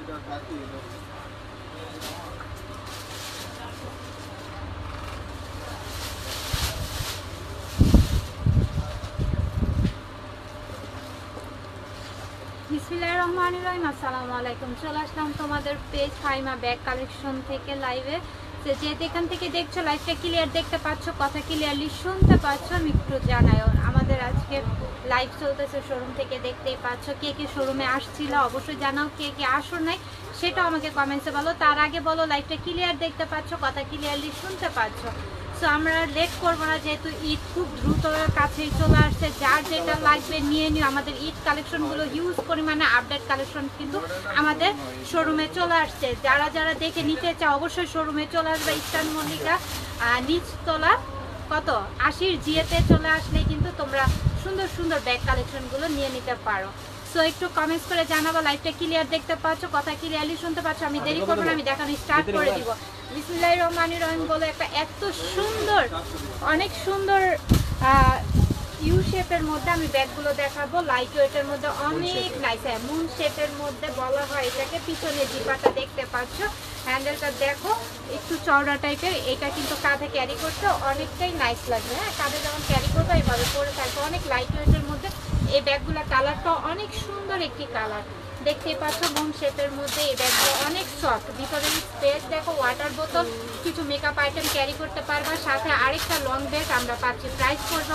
বিসমিল্লাহির রহমানির রহিম। আসসালামু আলাইকুম। চলে আসলাম তোমাদের পেজ ফাইমা ব্যাগ কালেকশন থেকে লাইভে। যে এখান থেকে দেখছো লাইভটা ক্লিয়ার দেখতে পাচ্ছ, কথা ক্লিয়ারলি শুনতে পাচ্ছ, আমি একটু জানাই। আমাদের আজকে লাইভ চলতেছে শোরুম থেকে, দেখতেই পাচ্ছ। কে কে শোরুমে আসছিল অবশ্যই জানাও, কে কে আসো নাই সেটাও আমাকে কমেন্টসে বলো। তার আগে বলো লাইভটা ক্লিয়ার দেখতে পাচ্ছ, কথা ক্লিয়ারলি শুনতে পাচ্ছ। সো আমরা লেট করবো না, যেহেতু ঈদ খুব দ্রুত কাছেই চলে আসছে। যার যেটা লাগবে নিয়ে নিও। আমাদের ঈদ কালেকশনগুলো হিউজ পরিমাণে আপডেট কালেকশন কিন্তু আমাদের শোরুমে চলে আসছে। যারা যারা দেখে নিতে চাও অবশ্যই শোরুমে চলে আসবে। ইস্টার্ন মল্লিকা নিচতলা কত 80 জিএতে চলে আসলে কিন্তু তোমরা সুন্দর সুন্দর ব্যাগ কালেকশনগুলো নিয়ে নিতে পারো। সো একটু কমেন্টস করে জানাবো লাইভটা ক্লিয়ার দেখতে পাচ্ছ, কথা ক্লিয়ারলি শুনতে পাচ্ছ। আমি দেরি করবো না, আমি দেখানো স্টার্ট করে দিব। বিসমিল্লাহির রহমানির রহিম বলে একটা এত সুন্দর, অনেক সুন্দর ইউ শেপের মধ্যে আমি ব্যাগগুলো দেখাবো। লাইট ওয়েটের মধ্যে অনেক নাইস, মুন শেপের মধ্যে বলা হয় এটাকে। পিছনে জিপাটা দেখতে পাচ্ছ, হ্যান্ডেলটা দেখো একটু চওড়া টাইপের। এটা কিন্তু কাঁধে ক্যারি করতে অনেকটাই নাইস লাগবে। হ্যাঁ, কাঁধে যখন ক্যারি করবে এইভাবে পরে থাকবে, অনেক লাইট ওয়েটের মধ্যে। এই ব্যাগগুলোর কালারটা অনেক সুন্দর একটি কালার, দেখতেই পাচ্ছ। মুন শেপের মধ্যে এই ব্যাগগুলো অনেক সফট। ভিতরে স্পেস দেখো, ওয়াটার বোতল, কিছু মেকআপ আইটেম ক্যারি করতে পারবা। সাথে আরেকটা লং ব্যাগ আমরা পাচ্ছি। প্রাইস পড়বে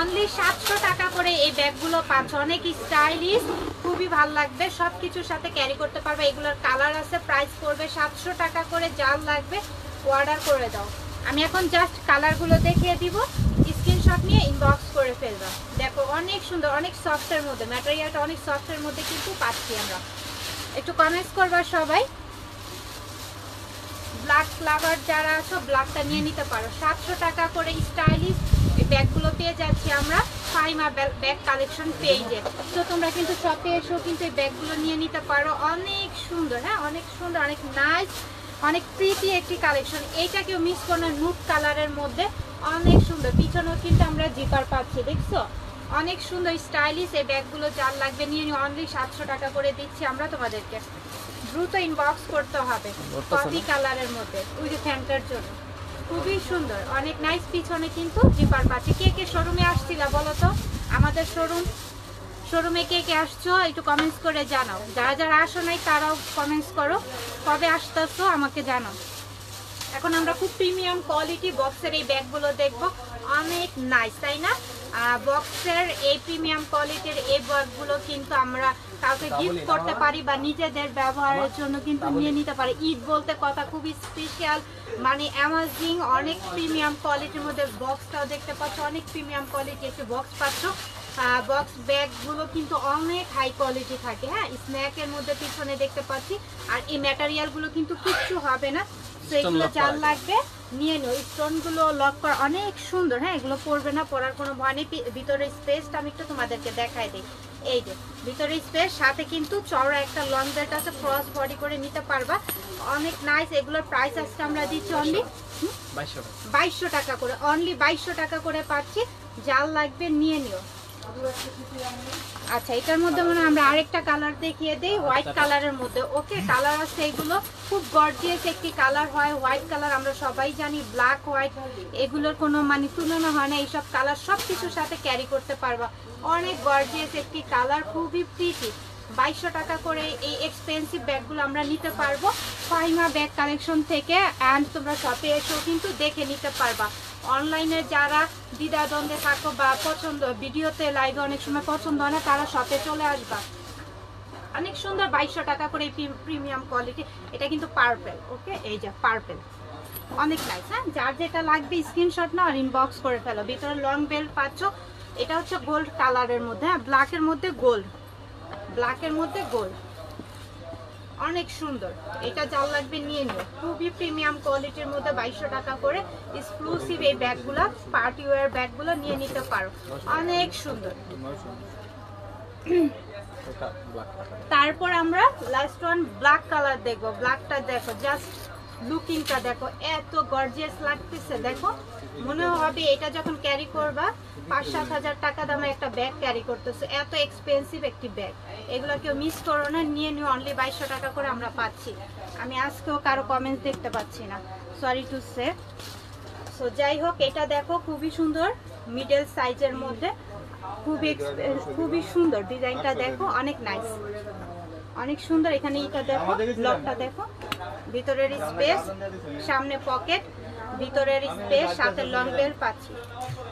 অনলি 700 টাকা করে। এই ব্যাগগুলো পাচ্ছ, অনেক স্টাইলিশ, খুবই ভালো লাগবে। সব কিছুর সাথে ক্যারি করতে পারবে। এগুলোর কালার আছে। প্রাইস পড়বে 700 টাকা করে। যার লাগবে অর্ডার করে দাও। আমি এখন জাস্ট কালারগুলো দেখিয়ে দিব, স্ক্রিনশট নিয়ে ইনবক্স করে ফেলবা। দেখো অনেক সুন্দর, অনেক সফটের মধ্যে, ম্যাটেরিয়ালটা অনেক সফটের মধ্যে কিন্তু পাচ্ছি আমরা। একটু কমেন্টস করবা সবাই। ব্ল্যাক ফ্লাভার যারা আছো ব্ল্যাকটা নিয়ে নিতে পারো। 700 টাকা করে স্টাইলিশ এই ব্যাগগুলো পেয়ে যাচ্ছি আমরা ফাইমা ব্যাগ কালেকশন পেজে। তো তোমরা কিন্তু শপে এসেও কিন্তু এই ব্যাগগুলো নিয়ে নিতে পারো। অনেক সুন্দর, হ্যাঁ অনেক সুন্দর, অনেক নাইস, অনেক প্রিটি একটি কালেকশন। এইটাকেও মিস করো, নুট কালারের মধ্যে অনেক সুন্দর। পিছনেও কিন্তু আমরা জিপার পাচ্ছি, দেখছো অনেক সুন্দর স্টাইলিশ। এই ব্যাগগুলো যার লাগবে নিয়ে নিও। অনলি 700 টাকা করে দিচ্ছি আমরা তোমাদেরকে। দ্রুত ইনবক্স করতে হবে। কফি কালারের মধ্যে ওই যে ফ্যানটার জন্য খুবই সুন্দর, অনেক নাইস। পিছনে কিন্তু জিপার পাচ্ছি। কে কে শোরুমে আসছিলা বলো তো? আমাদের শোরুমে কে কে আসছো একটু কমেন্টস করে জানাও। যারা যারা আসো নাই তারাও কমেন্টস করো, কবে আসতেছো আমাকে জানাও। এখন আমরা খুব প্রিমিয়াম কোয়ালিটি বক্সের এই ব্যাগগুলো দেখবো। অনেক নাইস, তাই না? বক্সের এই প্রিমিয়াম কোয়ালিটির এই ব্যাগগুলো কিন্তু আমরা কাউকে গিফট করতে পারি বা নিজেদের ব্যবহারের জন্য কিন্তু নিয়ে নিতে পারি। ঈদ বলতে কথা, খুবই স্পেশাল, মানে অ্যামাজিং, অনেক প্রিমিয়াম কোয়ালিটির মধ্যে। বক্সটাও দেখতে পাচ্ছ, অনেক প্রিমিয়াম কোয়ালিটি একটি বক্স পাচ্ছ। বক্স ব্যাগগুলো কিন্তু অনেক হাই কোয়ালিটি থাকে। হ্যাঁ, স্ন্যাকের মধ্যে পিছনে দেখতে পাচ্ছি। আর এই ম্যাটেরিয়ালগুলো কিন্তু কিচ্ছু হবে না। সেগুলো যার লাগবে নিয়ে নিও। স্টোনগুলো লক করা অনেক সুন্দর। হ্যাঁ, এগুলো পরবে না, পরার কোনো ভয় নেই। ভিতরে স্পেসটা আমি একটু তোমাদেরকে দেখাই দিই। এই যে ভিতরে স্পেস, সাথে কিন্তু চওড়া একটা লং বেল্ট আছে, ক্রস বডি করে নিতে পারবা। অনেক নাইস। এগুলোর প্রাইস আজকে আমরা দিচ্ছি অনলি 2200 টাকা করে। অনলি 2200 টাকা করে পাচ্ছি। যার লাগবে নিয়ে নিও। আচ্ছা, এটার মধ্যে মনে হয় আমরা আরেকটা কালার দেখিয়ে দেই, হোয়াইট কালারের মধ্যে। ওকে, কালার আছে এগুলো, খুব গর্জিয়াস একটি কালার হয় হোয়াইট কালার। আমরা সবাই জানি ব্ল্যাক হোয়াইট এগুলোর কোনো মানে তুলনা হয় না। এইসব কালার সব কিছুর সাথে ক্যারি করতে পারবা। অনেক গর্জিয়াস একটি কালার, খুবই প্রিটি। 2200 টাকা করে এই এক্সপেন্সিভ ব্যাগগুলো আমরা নিতে পারবো ফাইমা ব্যাগ কালেকশন থেকে। অ্যান্ড তোমরা শপে এসেও কিন্তু দেখে নিতে পারবা। অনলাইনে যারা দ্বিধাদ্বন্দ্বে থাকো বা পছন্দ ভিডিওতে লাইভে অনেক সময় পছন্দ হয় না, তারা শপে চলে আসবা। অনেক সুন্দর 2200 টাকা করে প্রিমিয়াম কোয়ালিটি। এটা কিন্তু পার্পেল। ওকে, এই যে পার্পেল, অনেক নাইস। হ্যাঁ, যার যেটা লাগবে স্ক্রিনশট নাও আর ইনবক্স করে ফেলো। ভিতরে লং বেল্ট পাচ্ছ। এটা হচ্ছে গোল্ড কালারের মধ্যে, হ্যাঁ ব্ল্যাকের মধ্যে গোল্ড, ব্ল্যাকের মধ্যে গোল্ড, অনেক সুন্দর। এটা যার লাগবে নিয়ে নিও। খুবই প্রিমিয়াম কোয়ালিটির মধ্যে 2200 টাকা করে এক্সক্লুসিভ এই ব্যাগগুলো, পার্টি ওয়্যার ব্যাগগুলো নিয়ে নিতে পারো। অনেক সুন্দর। তারপর আমরা লাস্ট ওয়ান ব্ল্যাক কালার দেখবো। ব্ল্যাকটা দেখো, জাস্ট লুকিংটা দেখো, এত গর্জিয়াস লাগতেছে। দেখো মনে হবে এটা যখন ক্যারি করবা 5-7 হাজার টাকা দামের একটা ব্যাগ ক্যারি করতেছে, এত এক্সপেন্সিভ একটি ব্যাগ। এগুলো কেউ মিস করো না, নিয়ে নিও। অনলি 2200 টাকা করে আমরা পাচ্ছি। আমি আজকেও কারো কমেন্টস দেখতে পাচ্ছি না, সরি টু সে। সো যাই হোক, এটা দেখো খুবই সুন্দর, মিডল সাইজের মধ্যে, খুবই সুন্দর ডিজাইনটা দেখো, অনেক নাইস, অনেক সুন্দর। এখানে এটা দেখো, ব্লকটা দেখো, ভিতরের স্পেস, সামনে পকেট, ভিতরের স্পেস, সাথে লং বেল পাচ্ছি।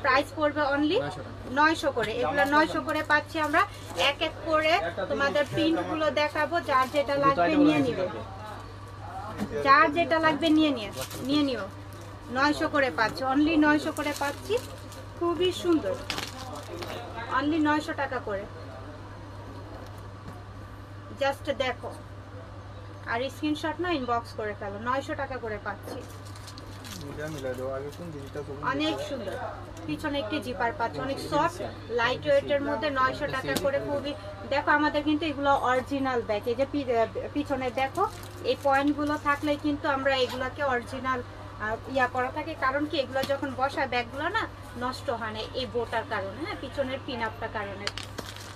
প্রাইস পড়বে অনলি 900 করে। এগুলো 900 করে পাচ্ছি আমরা। এক এক করে তোমাদের প্রিন্টগুলো দেখাবো, যার যেটা লাগবে নিয়ে নিবে, যার যেটা লাগবে নিয়ে নিও। 900 করে পাচ্ছি, অনলি 900 করে পাচ্ছি, খুবই সুন্দর, অনলি 900 টাকা করে। জাস্ট দেখো, আর স্ক্রিনশট না ইনবক্স করে ফেলো। 900 টাকা করে পাচ্ছি, অনেক সুন্দর। পিছনে একটি জিপার পাচ্ছি, অনেক সফট লাইট ওয়েটের মধ্যে 900 টাকা করে। খুবই দেখো, আমাদের কিন্তু এগুলো অরিজিনাল ব্যাগ। এই যে পিছনে দেখো, এই পয়েন্টগুলো থাকলে কিন্তু আমরা এগুলোকে অরিজিনাল ইয়া করা থাকে। কারণ কি, এগুলো যখন বসা ব্যাগগুলো না নষ্ট হয় না এই বোটার কারণে, হ্যাঁ, পিছনের পিন আপটার কারণে।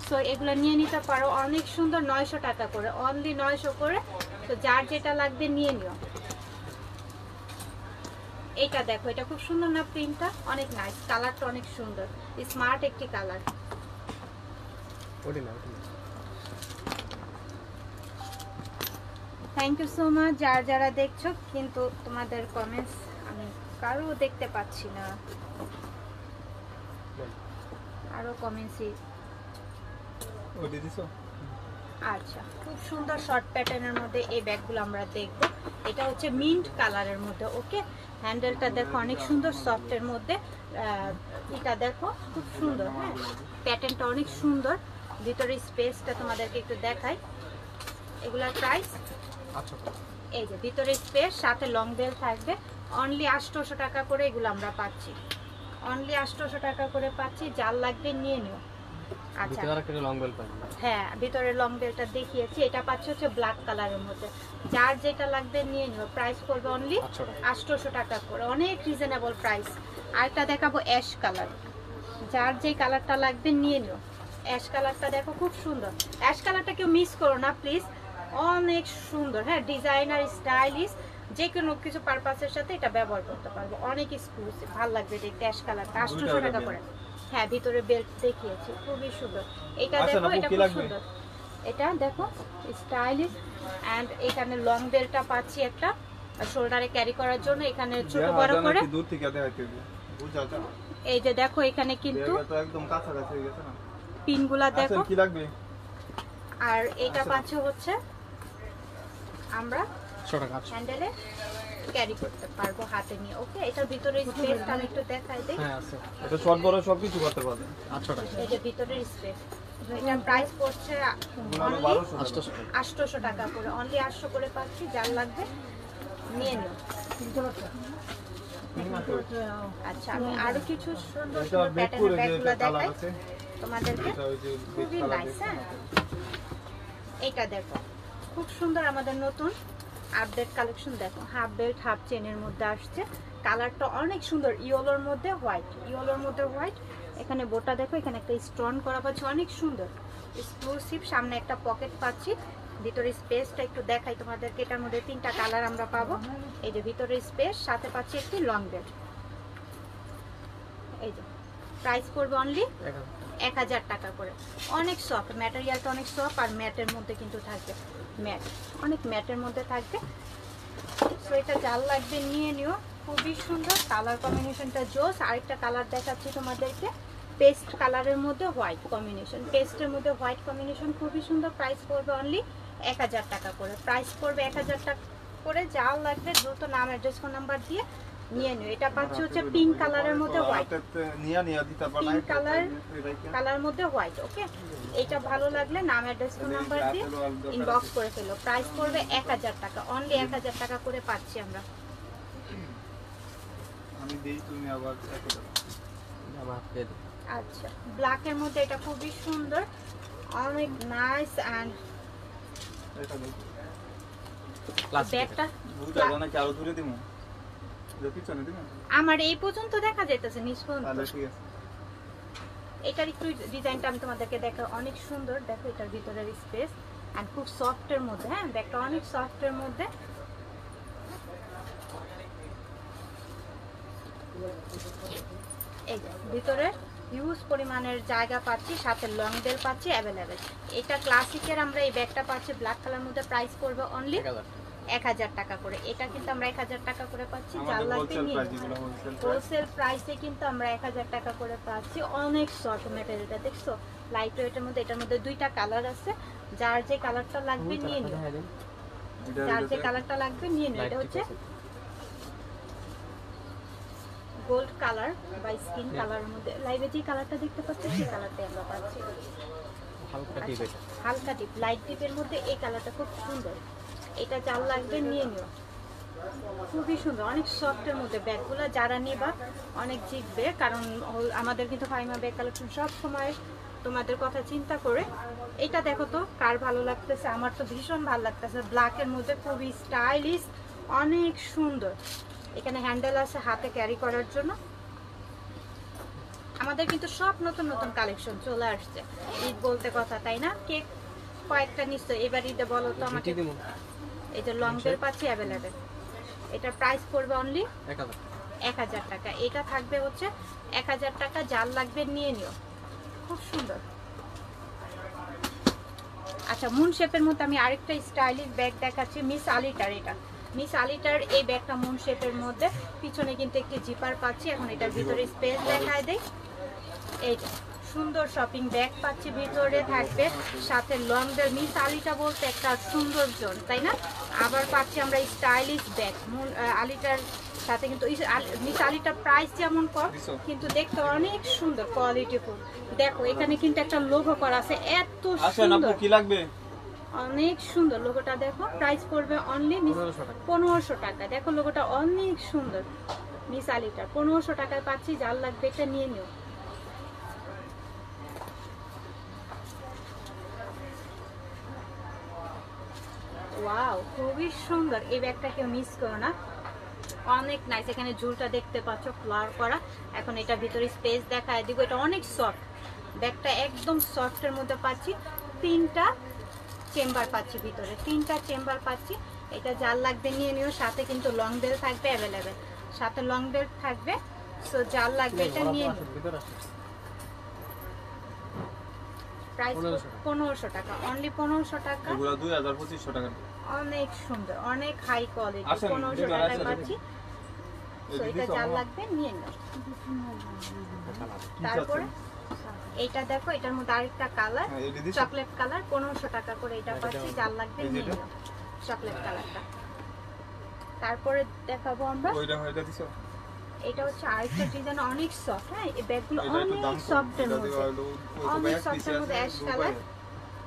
সো এগুলো নিয়ে নিতে পারো, অনেক সুন্দর। 900 টাকা করে, অনলি 900 করে। তো যার যেটা লাগবে নিয়ে নিও। এইটা দেখো, এটা খুব সুন্দর না প্রিন্টটা, অনেক নাইস, কালারটা অনেক সুন্দর, স্মার্ট একটি colour. Thank you so much যারা দেখছো, কিন্তু তোমাদের কমেন্টস আমি কারো দেখতে পাচ্ছি না। আরো কমেন্টসই। আচ্ছা, খুব সুন্দর শর্ট প্যাটার্নের মধ্যে এই ব্যাগগুলো আমরা দেখব। এটা হচ্ছে মিন্ট কালারের মধ্যে। ওকে, হ্যান্ডেলটা দেখো, অনেক সুন্দর সফটের মধ্যে। এটা দেখো, খুব সুন্দর, হ্যাঁ, প্যাটার্নটা অনেক সুন্দর। ভিতরে স্পেসটা তোমাদেরকে একটু দেখাই। এগুলার প্রাইস, এই যে ভিতরে স্পেস, সাথে লং বেল থাকবে। অনলি 800 টাকা করে এগুলো আমরা পাচ্ছি, অনলি 800 টাকা করে পাচ্ছি। যার লাগবে নিয়ে নিও। আচ্ছা, হ্যাঁ, ভিতরে লং বেলটা দেখিয়েছি। এটা পাচ্ছি হচ্ছে ব্ল্যাক কালারের মধ্যে। যার যেটা লাগবে নিয়ে নিও। প্রাইস পড়বে অনলি 800 টাকা করে, অনেক রিজনেবল প্রাইস। আরেকটা দেখাবো অ্যাশ কালার। যার যে কালারটা লাগবে নিয়ে নিও। অ্যাশ কালারটা দেখো, খুব সুন্দর। অ্যাশ কালারটা কেউ মিস করো না প্লিজ, অনেক সুন্দর, হ্যাঁ, ডিজাইনার, স্টাইলিশ, যে কোনো কিছু পারপাসের সাথে এটা ব্যবহার করতে পারবো। অনেক এক্সক্লুসিভ, ভালো লাগবে দেখতে। অ্যাশ কালারটা 800 টাকা করে। হ্যাঁ, ভিতরে বেল্ট দেখিয়েছি, খুবই সুন্দর। এটা দেখো, এটা খুব সুন্দর। এটা দেখো, স্টাইলিশ। এন্ড এখানে লং বেল্টটা পাচ্ছি একটা, শোল্ডারে ক্যারি করার জন্য। এখানে ছোট বড় করে দূর থেকে দেখাইতে হবে, বুঝাও। এই যে দেখো, এখানে কিন্তু একদম কাছাকাছি হয়ে গেছে না, পিনগুলা দেখো কি লাগবে। আর এটা পাচ্ছি হচ্ছে আমরা হ্যান্ডেলে ক্যারি করতে পারবো হাতে নিয়ে। ওকে, এটার ভিতরে স্পেসটা আমি একটু দেখাই দেই। হ্যাঁ, আছে, এটা ছোট বড় সব কিছু করতে পারবেন। আচ্ছা, এই যে ভিতরের স্পেস। এটা প্রাইস পড়ছে অনলি 800 টাকা করে, অনলি 800 করে পাচ্ছি। যার লাগবে নিয়ে নিও। আচ্ছা, আমি আরো কিছু সুন্দর সুন্দর প্যাটার্নের ব্যাগগুলো দেখাই তোমাদেরকে, খুবই নাইস। হ্যাঁ, এইটা দেখো, খুব সুন্দর, আমাদের নতুন আপডেট কালেকশন। দেখো, হাফ বেল্ট হাফ চেনের মধ্যে আসছে। কালারটা অনেক সুন্দর, ইয়েলোর মধ্যে হোয়াইট, ইয়েলোর মধ্যে হোয়াইট। এখানে বোটা দেখো, এখানে একটা স্টোন করা পাচ্ছি, অনেক সুন্দর, এক্সক্লুসিভ। সামনে একটা পকেট পাচ্ছি। ভিতরে স্পেসটা একটু দেখাই তোমাদেরকে। এটার মধ্যে 3টা কালার আমরা পাবো। এই যে ভিতরে স্পেস, সাথে পাচ্ছি একটি লং বেল্ট। এই যে প্রাইস পড়বে অনলি 1000 টাকা করে। অনেক সফট, ম্যাটেরিয়ালটা অনেক সফট, আর ম্যাটের মধ্যে কিন্তু থাকবে, ম্যাট, অনেক ম্যাটের মধ্যে থাকবে। সো এটা যার লাগবে নিয়ে নিও, খুবই সুন্দর। কালার কম্বিনেশনটা জোস। আরেকটা কালার দেখাচ্ছি তোমাদেরকে, পেস্ট কালারের মধ্যে হোয়াইট কম্বিনেশন, পেস্টের মধ্যে হোয়াইট কম্বিনেশন, খুবই সুন্দর। প্রাইস পড়বে অনলি 1000 টাকা করে, প্রাইস পড়বে 1000 টাকা করে। যার লাগবে দ্রুত নাম, অ্যাড্রেস, ফোন নাম্বার দিয়ে নিয়ে নিও। এটা পাচ্ছি হচ্ছে পিঙ্ক কালারের মধ্যে হোয়াইট, পিঙ্ক কালার মধ্যে হোয়াইট। ওকে, এটা ভালো লাগলে নাম, অ্যাড্রেস, ফোন নাম্বার দিয়ে ইনবক্স করে ফেলো। প্রাইস পড়বে 1000 টাকা, অনলি 1000 টাকা করে পাচ্ছি আমরা। আচ্ছা, ব্ল্যাকের মধ্যে এটা খুবই সুন্দর, অনেক নাইস। অ্যান্ড ব্যাগটা চালু ধরে দিমু পিছনে দিমু আমার এই পর্যন্ত দেখা যাইতেছে নিষ্পন। তাহলে ঠিক আছে। এটার একটু ডিজাইনটা আমি তোমাদেরকে দেখা, অনেক সুন্দর। দেখো এটার ভিতরের স্পেস এন্ড খুব সফট এর মধ্যে, হ্যাঁ ব্যাগটা অনেক সফট এর মধ্যে। এই যে ভিতরে হিউজ পরিমাণের জায়গা পাচ্ছি, সাথে লং বেল পাচ্ছি অ্যাভেলেবেল। এটা ক্লাসিকের আমরা এই ব্যাগটা পাচ্ছি ব্ল্যাক কালার মধ্যে, প্রাইস পড়বে অনলি 1000 টাকা করে। এটা কিন্তু আমরা 1000 টাকা করে পাচ্ছি, যার লাগবে নিয়ে হোলসেল প্রাইসে কিন্তু আমরা 1000 টাকা করে পাচ্ছি। অনেক সফট ম্যাটেরিয়ালটা দেখছো, লাইট ওয়েটের মধ্যে। এটার মধ্যে দুইটা কালার আছে, যার যে কালারটা লাগবে নিয়ে নিও, যার যে কালারটা লাগবে নিয়ে নিও। এটা হচ্ছে গোল্ড কালার বা স্কিন কালারের মধ্যে। লাইভে যে কালারটা দেখতে পাচ্ছি সেই কালারটাই আমরা পাচ্ছি, হালকা ডিপ লাইট ডিপের মধ্যে। এই কালারটা খুব সুন্দর, এটা যার লাগবে নিয়ে নিও, খুবই সুন্দর, অনেক সফটের মধ্যে। ব্যাগগুলো যারা নেবা অনেক জিতবে, কারণ আমাদের কিন্তু ফাইমা ব্যাগ কালেকশন সব সময় তোমাদের কথা চিন্তা করে। এটা দেখো তো কার ভালো লাগতেছে, আমার তো ভীষণ ভালো লাগতেছে। ব্ল্যাকের মধ্যে খুবই স্টাইলিশ, অনেক সুন্দর। এখানে হ্যান্ডেল আছে হাতে ক্যারি করার জন্য। আমাদের কিন্তু সব নতুন নতুন কালেকশন চলে আসছে, ঈদ বলতে কথা, তাই না? কেক কয়েকটা নিশ্চয় এবার ঈদে বলো তো আমাকে। এই যে লং বেল পাচ্ছি অ্যাভেলেবেল, এটার প্রাইস পড়বে অনলি 1000 টাকা। এটা থাকবে হচ্ছে 1000 টাকা, যার লাগবে নিয়ে নিও, খুব সুন্দর। আচ্ছা, মুন শেপের মধ্যে আমি আরেকটা স্টাইলিশ ব্যাগ দেখাচ্ছি, মিস আলিটার। এটা মিস আলিটার এই ব্যাগটা মুন শেপের মধ্যে, পিছনে কিন্তু একটি জিপার পাচ্ছি। এখন এটার ভিতরে স্পেস দেখায় দেয়। এই সুন্দর শপিং ব্যাগ পাচ্ছি, ভিতরে থাকবে সাথে লং বেল। মিস আলিটা বলতে একটা সৌন্দর্য, তাই না? আবার পাচ্ছি আমরা স্টাইলিশ ব্যাগ আলিটার সাথে। কিন্তু মিস আলিটার প্রাইস যেমন কম, কিন্তু দেখতে অনেক সুন্দর, কোয়ালিটিফুল। দেখো এখানে কিন্তু একটা লোগো করা আছে, এত সুন্দর, কি লাগবে, অনেক সুন্দর লোগোটা। দেখো প্রাইস পড়বে অনলি 1500 টাকা। দেখো লোগোটা অনেক সুন্দর, মিস আলিটার 1500 টাকায় পাচ্ছি, যার লাগবে এটা নিয়ে নিও। ওয়াও, খুবই সুন্দর। এই ব্যাগটা কেউ মিস করো না, অনেক নাইস। এখানে ঝুলটা দেখতে পাচ্ছ ফ্লাওয়ার করা। এখন এটা ভিতরে স্পেস দেখায় দিব। এটা অনেক সফট, ব্যাগটা একদম সফটের মধ্যে পাচ্ছি। 3টা চেম্বার পাচ্ছি, ভিতরে 3টা চেম্বার পাচ্ছি। এটা যার লাগবে নিয়ে নিও, সাথে কিন্তু লং বেল থাকবে অ্যাভেলেবেল, সাথে লং বেল থাকবে। সো যার লাগবে এটা নিয়ে নিও। প্রাইস 1500 টাকা, অনলি 1500 টাকা। এগুলো 2000-2500 টাকা। অনেক সুন্দর, অনেক হাই কোয়ালিটি, 1500 টাকায় পাচ্ছি। সো এটা যার লাগবে নিয়ে নিও। তারপরে এইটা দেখো, এটার মধ্যে আরেকটা কালার চকলেট কালার, 1500 টাকা করে এটা পাচ্ছি, যার লাগবে নিয়ে নিও চকলেট কালারটা। তারপরে দেখাবো আমরা, এটা হচ্ছে আরেকটা ডিজাইন, অনেক সফট। হ্যাঁ, এই ব্যাগগুলো অনেক সফটের মধ্যে, অনেক সফটের মধ্যে অ্যাশ কালার।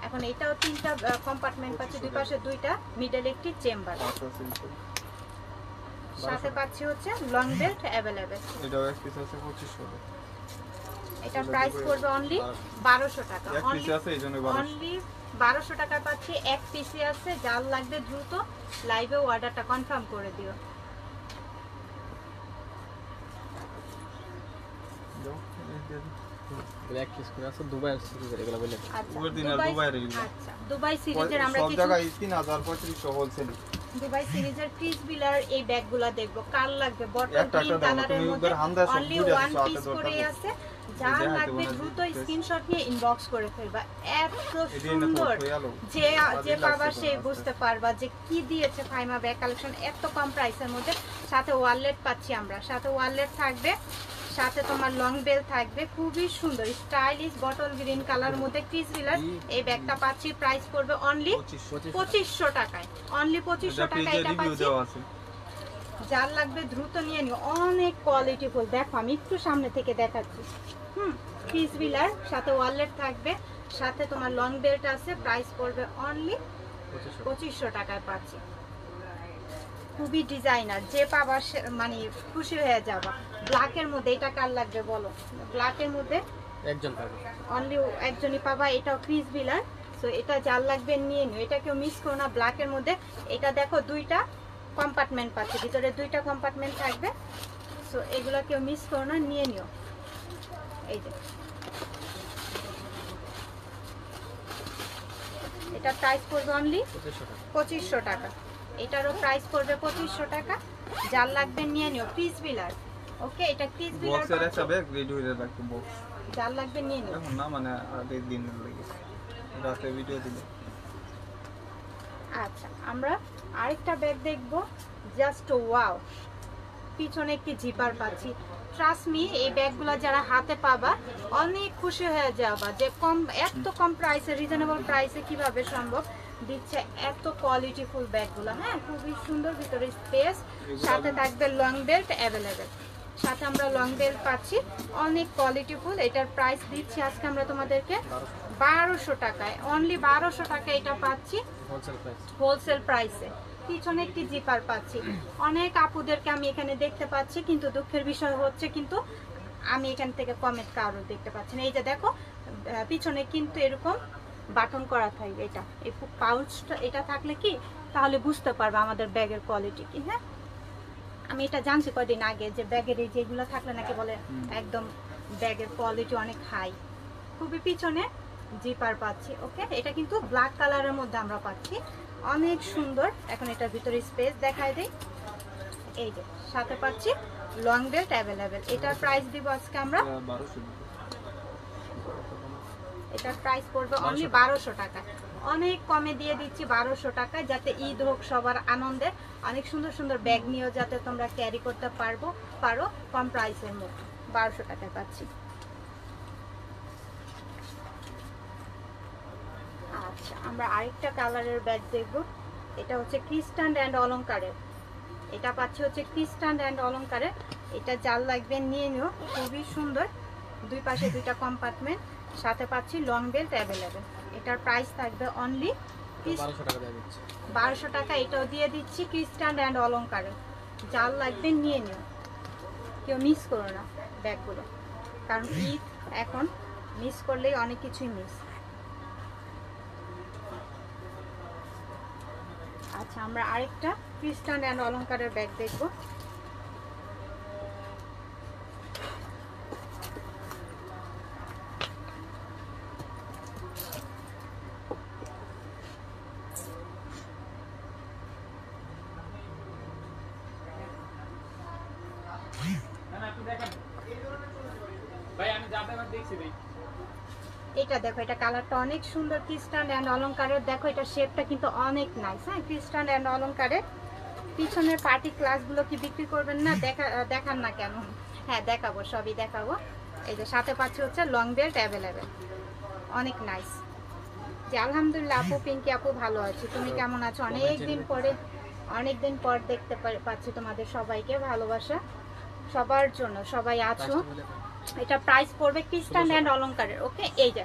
এখন এটাও 3টা কম্পার্টমেন্ট পাচ্ছি, দুই পাশে 2টা, মিডল একটি চেম্বার, সাথে পাচ্ছি হচ্ছে লং বেল্ট অ্যাভেলেবেল। এটাও এক পিস আছে 2500 টাকা। এটা প্রাইস পড়বে অনলি 1200 টাকা। এক পিস আছে এইজন্য 1200। অনলি 1200 টাকা পাচ্ছি, এক পিসে আছে। যার লাগবে দ্রুত লাইভে অর্ডারটা কনফার্ম করে দিও। ব্ল্যাক পিস করে আছে দুবাই সিরিজের, এগুলো বলে আচ্ছা, দুবাই সিরিজের আমরা কিছু জায়গায় 3000-3500 হোলসেল। দুবাই সিরিজের ক্রিস বিলার এই ব্যাগগুলো দেখবো, কার লাগবে? বটল গ্রিন কালারের মধ্যে অনলি ওয়ান পিস করে আছে। যার লাগবে দ্রুত স্ক্রিনশট নিয়ে ইনবক্স করে ফেলবা। এত সুন্দর, যে পাবা সে বুঝতে পারবা যে কি দিয়েছে ফাইমা ব্যাগ কালেকশন এত কম প্রাইসের মধ্যে। সাথে ওয়ালেট পাচ্ছি আমরা, সাথে ওয়ালেট থাকবে, সাথে তোমার লং বেল থাকবে। খুবই সুন্দর স্টাইলিশ বটল গ্রিন কালার মধ্যে ক্রিস বিলার এই ব্যাগটা পাচ্ছি। প্রাইস পড়বে অনলি 2500 টাকায়, অনলি 2500 টাকা এটা পাচ্ছি। যার লাগবে দ্রুত নিয়ে নিও, অনেক কোয়ালিটিফুল। দেখো আমি একটু সামনে থেকে দেখাচ্ছি। ক্রিস বিলার, সাথে ওয়ালেট থাকবে, সাথে তোমার লং বেল্ট আছে। প্রাইস পড়বে অনলি 2500 টাকায় পাচ্ছি। খুবই ডিজাইনার, যে পাবা মানে খুশি হয়ে যাবা। ব্ল্যাকের মধ্যে এটা কার লাগবে বলো? ব্ল্যাকের মধ্যে একজন পাবে, অনলি একজনই পাবা। এটাও ক্রিস বিলার, সো এটা যার লাগবে নিয়ে নিও, এটা কেউ মিস করো না ব্ল্যাকের মধ্যে। এটা দেখো দুইটা কম্পার্টমেন্ট পাচ্ছে, ভিতরে দুইটা কম্পার্টমেন্ট থাকবে। সো এগুলো কেউ মিস করো না, নিয়ে নিও। এই যে এটা প্রাইস পড়বে অনলি 2500 টাকা। এটারও প্রাইস পড়বে 2500 টাকা। যার লাগবে নিয়ে নিও। ক্রিস বিলার, ওকে, এটা ক্রিস বিলার বক্সের একটা ব্যাগ রেডি হয়ে রাখবো বক্স। যার লাগবে নিয়ে নিও। এখন না মানে আগে দিন লাগে রাতে ভিডিও দিলে। আচ্ছা, আমরা আরেকটা ব্যাগ দেখব। জাস্ট ওয়াও, পিছনে একটি জিপার পাচ্ছি। ট্রাস্ট মি, এই ব্যাগগুলো যারা হাতে পাবা অনেক খুশি হয়ে যাবা যে এত কম প্রাইসে, রিজনেবল প্রাইসে কিভাবে সম্ভব দিচ্ছে এত কোয়ালিটিফুল ব্যাগগুলো। হ্যাঁ, খুবই সুন্দর, ভিতরে স্পেস, সাথে থাকবে লং বেল্ট অ্যাভেলেবেল। সাথে আমরা লং বেল্ট পাচ্ছি, অনেক কোয়ালিটিফুল। এটার প্রাইস দিচ্ছি আজকে আমরা তোমাদেরকে 1200 টাকায়, অনলি 1200 টাকা এটা পাচ্ছি হোলসেল প্রাইসে। পিছনে একটি জিপার পাচ্ছি। অনেক আপুদেরকে আমি এখানে দেখতে পাচ্ছি, কিন্তু দুঃখের বিষয় হচ্ছে কিন্তু আমি এখান থেকে কমেন্ট কারো দেখতে পাচ্ছি না। এই যে দেখো পিছনে কিন্তু এরকম বাটন করা থাকবে, এটা এই পাউচটা এটা থাকলে কি তাহলে বুঝতে পারবে আমাদের ব্যাগের কোয়ালিটি কি। হ্যাঁ, আমি এটা জানছি কয়দিন আগে যে ব্যাগের এই যেগুলো থাকলে নাকি বলে একদম ব্যাগের কোয়ালিটি অনেক হাই। খুবই পিছনে জিপার পাচ্ছি। ওকে, এটা কিন্তু ব্ল্যাক কালারের মধ্যে আমরা পাচ্ছি, অনেক সুন্দর। এখন এটার ভিতরে স্পেস দেখাই দেই। এই যে সাথে পাচ্ছি লং বেল্ট অ্যাভেলেবেল। এটার প্রাইস দিব আজকে আমরা 1200। এটার প্রাইস পড়বে অনলি 1200 টাকা। অনেক কমে দিয়ে দিচ্ছি 1200 টাকায়, যাতে ঈদ হোক সবার আনন্দে। অনেক সুন্দর সুন্দর ব্যাগ নিয়েও যাতে তোমরা ক্যারি করতে পারো কম প্রাইসের মধ্যে 1200 টাকায় পাচ্ছি। আচ্ছা, আমরা আরেকটা কালারের ব্যাগ দেখব। এটা হচ্ছে ক্রিস্টান অ্যান্ড অলংকারের। এটা পাচ্ছি হচ্ছে ক্রিস্টান অ্যান্ড অলংকারের। এটা যার লাগবে নিয়ে নিও, খুবই সুন্দর। দুই পাশে দুইটা কম্পার্টমেন্ট, সাথে পাচ্ছি লং বেল্ট অ্যাভেলেবেল। এটার প্রাইস থাকবে অনলি 1200 টাকা। এটাও দিয়ে দিচ্ছি ক্রিস্টান অ্যান্ড অলংকারের। যার লাগবে নিয়ে নিও, কেউ মিস করো না ব্যাগগুলো, কারণ ঈদ এখন মিস করলেই অনেক কিছুই মিস। আচ্ছা, আমরা আরেকটা ক্রিস্টান অ্যান্ড অলংকারের ব্যাগ দেখব। এটা দেখো, এটা কালারটা অনেক সুন্দর, ক্রিস্টান অ্যান্ড অলংকারের। দেখো এটা শেপটা কিন্তু অনেক নাইস। হ্যাঁ, ক্রিস্টান অ্যান্ড অলংকারের। পিছনের পার্টি ক্লাসগুলো কি বিক্রি করবেন না? দেখান না কেন? হ্যাঁ দেখাবো, সবই দেখাবো। এই যে সাথে পাচ্ছি হচ্ছে লং বেল্ট অ্যাভেলেবেল, অনেক নাইস। যে আলহামদুলিল্লাহ আপু, পিঙ্কি আপু ভালো আছি, তুমি কেমন আছো? অনেকদিন পর দেখতে পাচ্ছি তোমাদের সবাইকে। ভালোবাসা সবার জন্য, সবাই আছো। এটা প্রাইস পড়বে ক্রিস্টান অ্যান্ড অলংকারের। ওকে, এই যে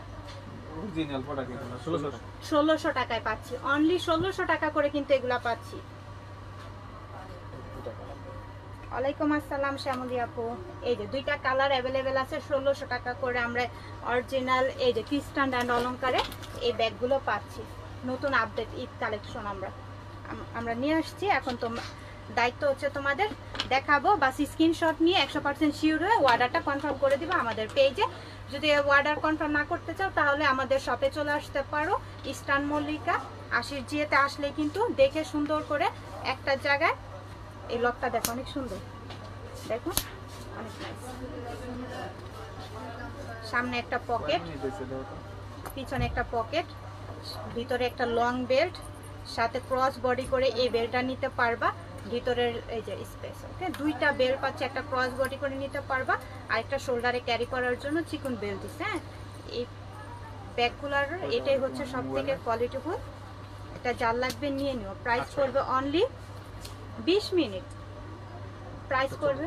অরিজিনাল প্রোডাক্ট এটা 1600। 1600 টাকায় পাচ্ছি, অনলি 1600 টাকা করে কিন্তু এগুলা পাচ্ছি। ওয়ালাইকুম আসসালাম শ্যামলী আপু। এই যে দুইটা কালার অ্যাভেলেবেল আছে, 1600 টাকা করে আমরা অরিজিনাল এই যে ক্রিস্টান অ্যান্ড অলংকারে এই ব্যাগগুলো পাচ্ছি। নতুন আপডেট ঈদ কালেকশন আমরা নিয়ে আসছি। এখন দায়িত্ব হচ্ছে তোমাদের দেখাবো, বাস স্ক্রিনশট নিয়ে 100% শিওর হয়ে অর্ডারটা কনফার্ম করে দিবা আমাদের পেজে। যদি অর্ডার কনফার্ম না করতে চাও তাহলে আমাদের শপে চলে আসতে পারো, ইস্টার্ন মল্লিকা 80 জিএতে আসলে কিন্তু দেখে সুন্দর করে একটা জায়গায়। এই লকটা দেখো অনেক সুন্দর, দেখো অনেক নাইস। সামনে একটা পকেট, পিছনে একটা পকেট, ভিতরে একটা লং বেল্ট, সাথে ক্রস বডি করে এই বেল্টটা নিতে পারবা। ভিতরের এই যে স্পেস, ওকে, দুইটা বেল্ট পাচ্ছে, একটা ক্রস বডি করে নিতে পারবা আর একটা শোল্ডারে ক্যারি করার জন্য চিকন বেল্ট দিচ্ছে। হ্যাঁ, এই ব্যাগগুলোর এটাই হচ্ছে সব থেকে কোয়ালিটিফুল। এটা যার লাগবে নিয়ে নিও। প্রাইস পড়বে অনলি 20 মিনিট, প্রাইস পড়বে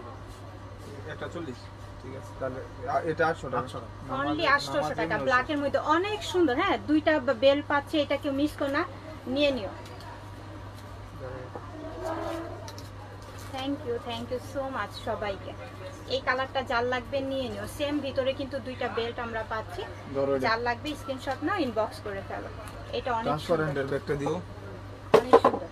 এটা 40। ঠিক আছে, তাহলে এটা 800 টাকা। অনলি 800 টাকা, ব্ল্যাকের মধ্যে অনেক সুন্দর। হ্যাঁ, দুইটা বেল্ট পাচ্ছে, এটা কেউ মিস করো না, নিয়ে নিও। থ্যাংক ইউ সো মাচ সবাইকে। এই কালারটা যার লাগবে নিয়ে নিও। সেম ভিতরে কিন্তু দুইটা বেল্ট আমরা পাচ্ছি। ধরো এটা যার লাগবে স্ক্রিনশট নাও, ইনবক্স করে ফেলো। এটা অনেক সুন্দর, ট্রান্সপারেন্টের ব্যাগটা দিও। অনেক সুন্দর।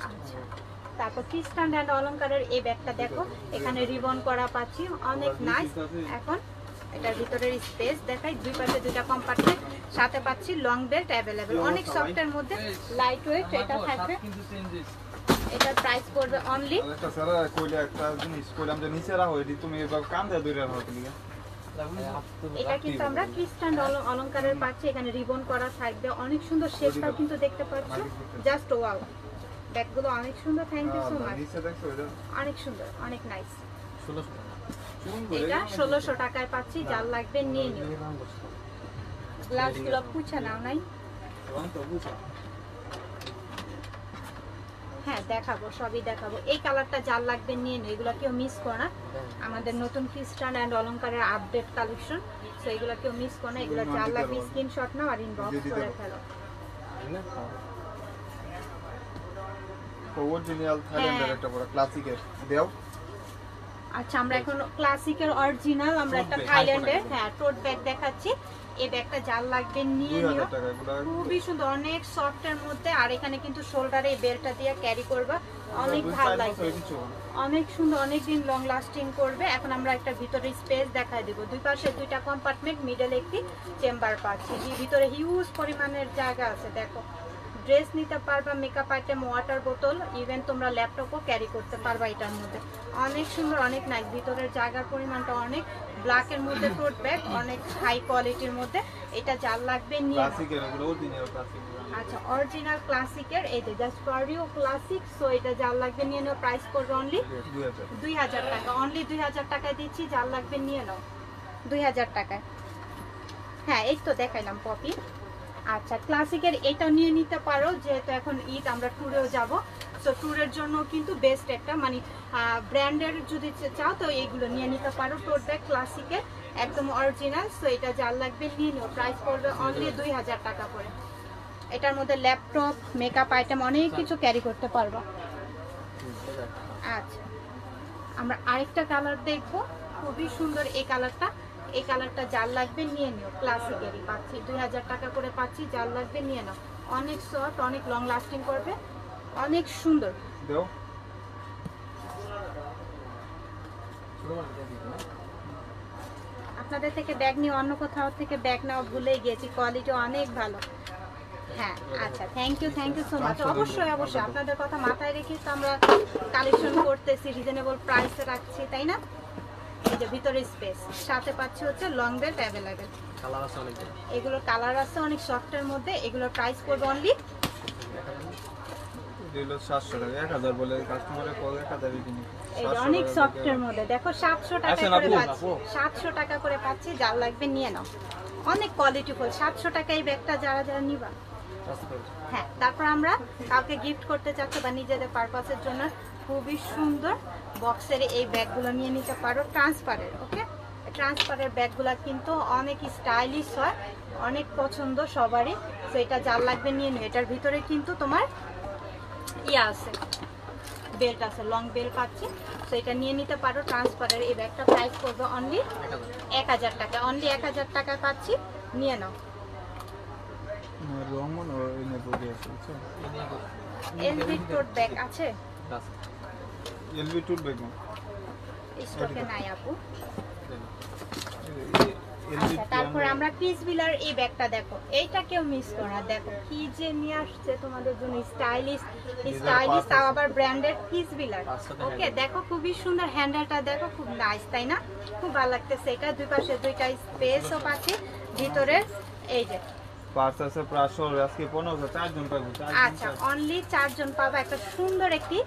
আচ্ছা, তারপর ক্রিস্টান অ্যান্ড অলংকারের এই ব্যাগটা দেখো, এখানে রিবন করা পাচ্ছি, অনেক নাইস। এখন এটার ভিতরের স্পেস দেখাই, দুই পাশে দুইটা কম্পার্টমেন্ট, সাথে পাচ্ছি লং বেল্ট অ্যাভেলেবেল, অনেক সফটের মধ্যে, লাইট ওয়েট এটা থাকবে। এটার প্রাইস পড়বে অনলি, একটা স্যার কইলে একটা জিনিস কইলাম যে নিচে রাখো, এটি তুমি এভাবে কান দিয়ে ধরে রাখো তুমি। এটা কিন্তু আমরা ক্রিস্টান অলংকারের পাচ্ছি, এখানে রিবন করা থাকবে, অনেক সুন্দর শেপটাও কিন্তু দেখতে পাচ্ছ, জাস্ট ওয়াও। ব্যাগগুলো অনেক সুন্দর, থ্যাংক ইউ সো মাচ, নিচে দেখছো এটা অনেক সুন্দর, অনেক নাইস। 1600 এটা 1600 টাকায় পাচ্ছি, যার লাগবে নিয়ে নিও। গ্লাসগুলো পুছা নাও নাই? হ্যাঁ দেখাবো, সবই দেখাবো। এই কালারটা যার লাগবে নিয়ে নিও, এগুলো কেউ মিস করো না, আমাদের নতুন ক্রিস্টান অ্যান্ড অলংকারের আপডেট কালেকশন, তো এগুলো কেউ মিস করো না। এগুলো যার লাগবে স্ক্রিনশট নাও আর ইনবক্স করে ফেলো। অরিজিনাল থাইল্যান্ডের একটা বড় ক্লাসিকের দেও। আচ্ছা, আমরা এখন ক্লাসিকের অরিজিনাল, আমরা একটা থাইল্যান্ডের হ্যাঁ টোট ব্যাগ দেখাচ্ছি। এই ব্যাগটা যার লাগবে নিয়ে নিও, 2000 টাকা এগুলা খুবই সুন্দর, অনেক সফটের মধ্যে, আর এখানে কিন্তু শোল্ডারে এই বেল্টটা দিয়ে ক্যারি করবা, অনেক ভালো লাগবে, অনেক সুন্দর, অনেক দিন লং লাস্টিং করবে। এখন আমরা একটা ভিতরে স্পেস দেখাই দেবো, দুই পাশে দুইটা কম্পার্টমেন্ট, মিডল একটি চেম্বার পাচ্ছি, ভিতরে হিউজ পরিমাণের জায়গা আছে। দেখো, ড্রেস নিতে পারবা, মেকআপ আইটেম, ওয়াটার বোতল, ইভেন তোমরা ল্যাপটপও ক্যারি করতে পারবা এটার মধ্যে, অনেক সুন্দর, অনেক নাইস। ভিতরের জায়গার পরিমাণটা অনেক, ব্ল্যাকের মধ্যে টোট ব্যাগ, অনেক হাই কোয়ালিটির মধ্যে। এটা যার লাগবে নিয়ে নাও। ক্লাসিকের এগুলো অরিজিনাল ক্লাসিক। আচ্ছা, অরিজিনাল ক্লাসিকের এই যে just for you classic, so এটা যার লাগবে নিয়ে নাও। প্রাইস পড়বে অনলি 2000 টাকা, অনলি 2000 টাকায় দিচ্ছি, যার লাগবে নিয়ে নাও 2000 টাকায়। হ্যাঁ এই তো দেখাইলাম পপি। আচ্ছা, ক্লাসিকের এটা নিয়ে নিতে পারো, যেহেতু এখন ঈদ, আমরা ট্যুরেও যাব, সো ট্যুরের জন্য কিন্তু বেস্ট একটা, মানে ব্র্যান্ডের যদি চাও তো এইগুলো নিয়ে নিতে পারো। টোট ব্যাগ ক্লাসিকের একদম অরিজিনাল, সো এটা যার লাগবে নিয়ে নিও। প্রাইস পড়বে অনলি 2000 টাকা করে। এটার মধ্যে ল্যাপটপ, মেকআপ আইটেম, অনেক কিছু ক্যারি করতে পারবো। আচ্ছা, আমরা আরেকটা কালার দেখবো, খুবই সুন্দর এই কালারটা। এই কালারটা যার লাগবে নিয়ে নিও, ক্লাসিকেরই পাচ্ছি, 2000 টাকা করে পাচ্ছি, যার লাগবে নিয়ে নাও। অনেক সফট, অনেক লং লাস্টিং করবে, অনেক সুন্দর। দেও। আপনাদের থেকে ব্যাগ নিয়ে অন্য কোথাও থেকে ব্যাগ নেওয়া ভুলেই গিয়েছি, কোয়ালিটি অনেক ভালো। হ্যাঁ আচ্ছা, থ্যাংক ইউ সো মাচ। অবশ্যই অবশ্যই আপনাদের কথা মাথায় রেখে তো আমরা কালেকশন করতেছি, রিজনেবল প্রাইসে রাখছি, তাই না? এই যে ভিতরে স্পেস, সাথে পাচ্ছি হচ্ছে লং বেল্ট অ্যাভেলেবেল। কালার আছে অনেক, এগুলোর কালার আছে অনেক সফটের মধ্যে। এগুলোর প্রাইস পড়বে অনলি 700 টাকা, 1000 বলে কাস্টমারে কল 1000 কিনি। এই যে অনেক সফটের মধ্যে দেখো, 700 টাকা করে পাচ্ছি, 700 টাকা করে পাচ্ছি, যার লাগবে নিয়ে নাও। অনেক কোয়ালিটিফুল, 700 টাকা এই ব্যাগটা যারা যারা নিবা। হ্যাঁ, তারপর আমরা কাউকে গিফট করতে চাচ্ছি বা নিজেদের পারপাসের জন্য খুবই সুন্দর বক্সের এই ব্যাগগুলো নিয়ে নিতে পারো, ট্রান্সপারের। ওকে, ট্রান্সপারের ব্যাগগুলো কিন্তু অনেক স্টাইলিশ হয়, অনেক পছন্দ সবারই। তো এটা যার লাগবে নিয়ে নিও। এটার ভিতরে কিন্তু তোমার ইয়া আছে, বেল্ট আছে, লং বেল্ট পাচ্ছি, তো এটা নিয়ে নিতে পারো। ট্রান্সপারের এই ব্যাগটা প্রাইস করবে অনলি 1000 টাকা, অনলি 1000 টাকায় পাচ্ছি, নিয়ে নাও। রংমন ওই নেবো দিয়ে আছে, বুঝছো? এলভি টোট ব্যাগ আছে, এলভি টুল ব্যাগ স্টকে নাই আপু। এলভি। আচ্ছা, তারপরে আমরা ক্রিস বিলার এই ব্যাগটা দেখো, এইটা কেউ মিস করো না। দেখো কি যে নিয়ে আসছে তোমাদের জন্য, স্টাইলিশ স্টাইলিশ, তাও আবার ব্র্যান্ডেড ক্রিস বিলার। ওকে, দেখো খুবই সুন্দর, হ্যান্ডেলটা দেখো, খুব নাইস, তাই না? খুব ভালো লাগতেছে। এটা দুই পাশে দুইটা স্পেসও পাচ্ছি, ভিতরে এই যে পার্স আছে প্রায় আজকে 15 4 জন পাবো। আচ্ছা, অনলি 4 জন পাবা। একটা সুন্দর একটি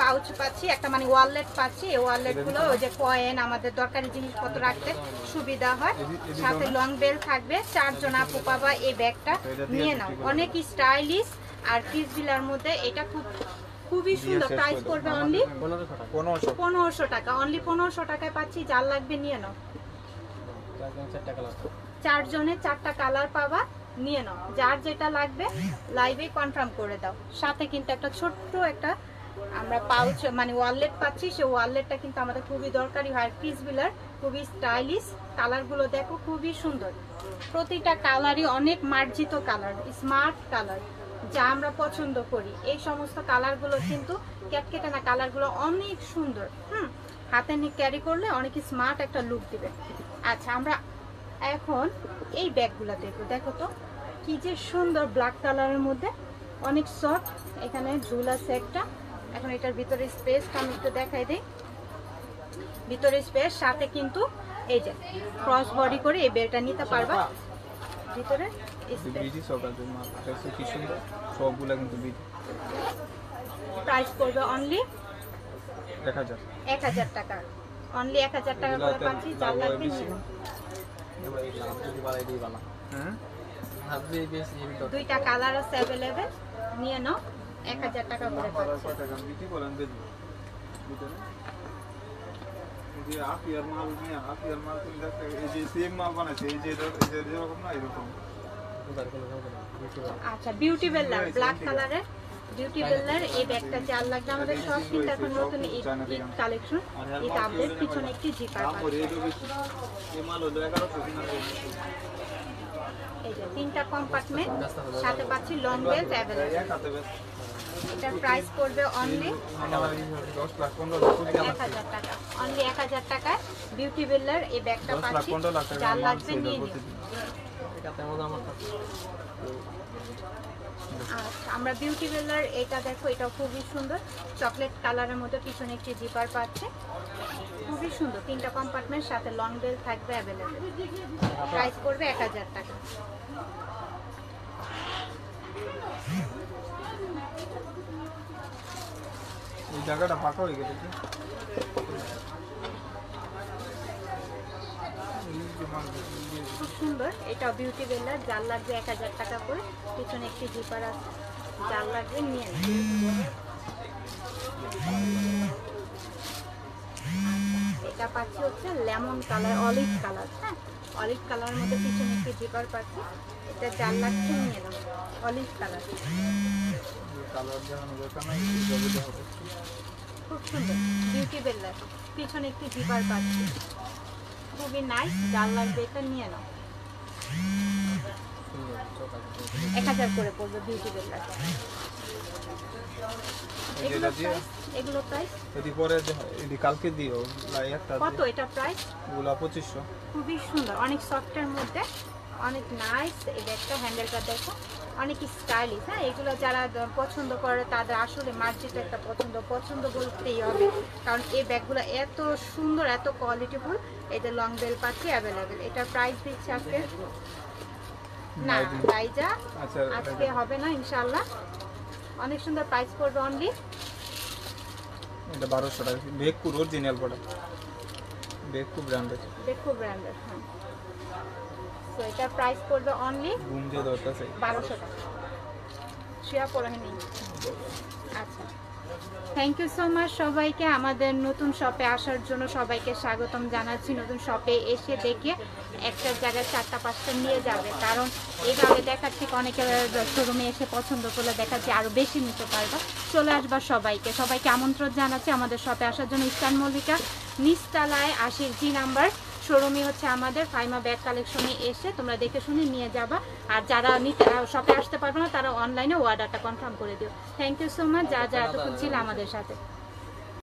পাউচ পাচ্ছি, একটা মানে ওয়ালেট পাচ্ছি। এই ওয়ালেট গুলো ওই যে কয়েন, আমাদের দরকারি জিনিসপত্র রাখতে সুবিধা হয়, সাথে লং বেল্ট থাকবে। 4 জন আপু পাবা এই ব্যাগটা, নিয়ে নাও। অনেক স্টাইলিশ আর ক্রিস বিলার মধ্যে, এটা খুবই সুন্দর। প্রাইস করবে অনলি 1500 টাকা, অনলি 1500 টাকায় পাচ্ছি, যার লাগবে নিয়ে নাও। 4 জনের 4টা কালার পাবা, নিয়ে নাও, যার যেটা লাগবে লাইভে কনফার্ম করে দাও। সাথে কিন্তু একটা ছোট্ট একটা আমরা পাউচ মানে ওয়ালেট পাচ্ছি, সেই ওয়ালেটটা কিন্তু আমাদের খুবই দরকারি হয়। ক্রিসবিলার খুবই স্টাইলিশ, কালারগুলো দেখো খুবই সুন্দর, প্রতিটা কালারই অনেক মার্জিত কালার, স্মার্ট কালার, যা আমরা পছন্দ করি। এই সমস্ত কালারগুলো কিন্তু ক্যাটকেটে না, কালারগুলো অনেক সুন্দর। হাতে নিয়ে ক্যারি করলে অনেক স্মার্ট একটা লুক দিবে। আচ্ছা, আমরা এখন এই ব্যাগগুলো দেখো, দেখো তো কি যে সুন্দর, ব্ল্যাক কালারের মধ্যে অনেক সফট, এখানে ঝুল আছে একটা। এখন এটার ভিতরে স্পেস আমি একটু দেখাই দিই, ভিতরে স্পেস, সাথে কিন্তু এই যে ক্রস বডি করে এই বেলটা নিতে পারবা, ভিতরে স্পেস। বিডি সকাল জন্য এটা কি সুন্দর, সবগুলা কিন্তু বিডি। প্রাইস পড়বে অনলি 1000 টাকা, অনলি 1000 টাকা করে পাচ্ছি। যার লাগবে নিয়ে নাও। এবার এই লাভ যদি বাড়াই দিই বালা হ্যাঁ হাত দিয়ে বেশি এই তো দুইটা কালার আছে अवेलेबल, নিয়ে নাও। 1000 টাকা করে পাচ্ছি। কত টাকা বিক্রি করেন দেখি ভিতরে এই যে আপিয়ার মাল নিয়ে আপিয়ার মাল তুমি দেখতে, এই যে সেম মাল বানাইছে, এই যে এরকম না এরকম। উদার কোনো হবে না ইউটিউবে আচ্ছা, বিউটি বেলার ব্ল্যাক কালারের বিউটি বেলার এই ব্যাগটা যার লাগবে আমাদের সব কিন্তু এখন নতুন ঈদ কালেকশন, ঈদ আপডেট। পিছনে একটি জিপার দাম পাচ্ছি। করে এই বেশি এই মাল হলো 1100 কিনা। এই যে তিনটা কম্পার্টমেন্ট, সাথে পাচ্ছি লং বেল্ট अवेलेबल। এক হাতে বেশ এটার প্রাইস পড়বে অনলি 10 লাখ 15 লাখ কোটি 1000 টাকা, অনলি 1000 টাকায় বিউটি বেলার এই ব্যাগটা 10 লাখ পাচ্ছি। 15 লাখ টাকা যার মাল লাগবে সেল নিয়ে নিও। প্রতিদিন। এটা তেমন আমার কাছে আচ্ছা, আমরা বিউটি বেলার এটা দেখো, এটাও খুবই সুন্দর, চকলেট কালারের মধ্যে পিছনে একটি জিপার পাচ্ছে, খুবই সুন্দর। তিনটা কম্পার্টমেন্ট, সাথে লং বেল থাকবে अवेलेबल। প্রাইস পড়বে 1000 টাকা। এই জায়গাটা ফাঁকা হয়ে গেছে কি? খুব সুন্দর, এটাও বিউটি বেলার, যার লাগবে 1000 টাকা করে। পিছনে একটি জিপার আছে, যার লাগবে নিয়ে নিন। এটা পাচ্ছি হচ্ছে লেমন কালার, অলিভ কালার। হ্যাঁ, অলিভ কালারের মধ্যে পিছনে একটি জিপার পাচ্ছি, এটা যার লাগছে নিয়ে নাও। অলিভ কালার কালার দেখানো দরকার নাই, এইভাবে দেখা যাচ্ছে। খুব সুন্দর, বিউটি বেলার, পিছনে একটি জিপার পাচ্ছি, খুবই নাইস। যার লাগবে এটা নিয়ে নাও। সুন্দর চোখ আছে 1000 করে পড়বে বিউটি বেলার। এই যেটা দিয়ে এগুলো প্রাইস যদি পরে এদি কালকে দিও লাই একটা কত? এটা প্রাইস ওগুলা 2500। খুবই সুন্দর, অনেক সফটের মধ্যে, অনেক নাইস। এই ব্যাগটা হ্যান্ডেলটা দেখো, অনেক স্টাইলিশ। হ্যাঁ, এগুলো যারা পছন্দ করে তাদের আসলে মার্জিত একটা পছন্দ বলতেই হবে, কারণ এই ব্যাগগুলো এত সুন্দর, এত কোয়ালিটিফুল। এই যে লং বেল পাচ্ছি অ্যাভেলেবেল। এটার প্রাইস দিচ্ছে আজকে না রাইজা, আচ্ছা আজকে হবে না ইনশাআল্লাহ। অনেক সুন্দর, প্রাইস পড়বে অনলি এটা 1200 টাকা। বেকুর অরিজিনাল প্রোডাক্ট, বেকু ব্র্যান্ডের। দেখো ব্র্যান্ডের। হ্যাঁ, তো এটা প্রাইস পড়বে অনলি ঘুম যে দরকার 1200 টাকা। শেয়ার করে নিন। আচ্ছা, থ্যাংক ইউ সো মাচ সবাইকে আমাদের নতুন শপে আসার জন্য। সবাইকে স্বাগতম জানাচ্ছি। নতুন শপে এসে দেখে একটা জায়গায় 4টা 5টা নিয়ে যাবে, কারণ এইভাবে দেখার থেকে অনেকে শোরুমে এসে পছন্দ করলে দেখাচ্ছি আরও বেশি নিতে পারবা। চলে আসবা সবাইকে আমন্ত্রণ জানাচ্ছি আমাদের শপে আসার জন্য। ইস্টার্ন মল্লিকা নিচতলায় 80G নাম্বার শোরুমে হচ্ছে আমাদের ফাইমা ব্যাগ কালেকশনে এসে তোমরা দেখে শুনে নিয়ে যাবা। আর যারা শপে আসতে পারবে না তারা অনলাইনে অর্ডারটা কনফার্ম করে দিও। থ্যাংক ইউ সো মাচ যা এতক্ষণ ছিল আমাদের সাথে।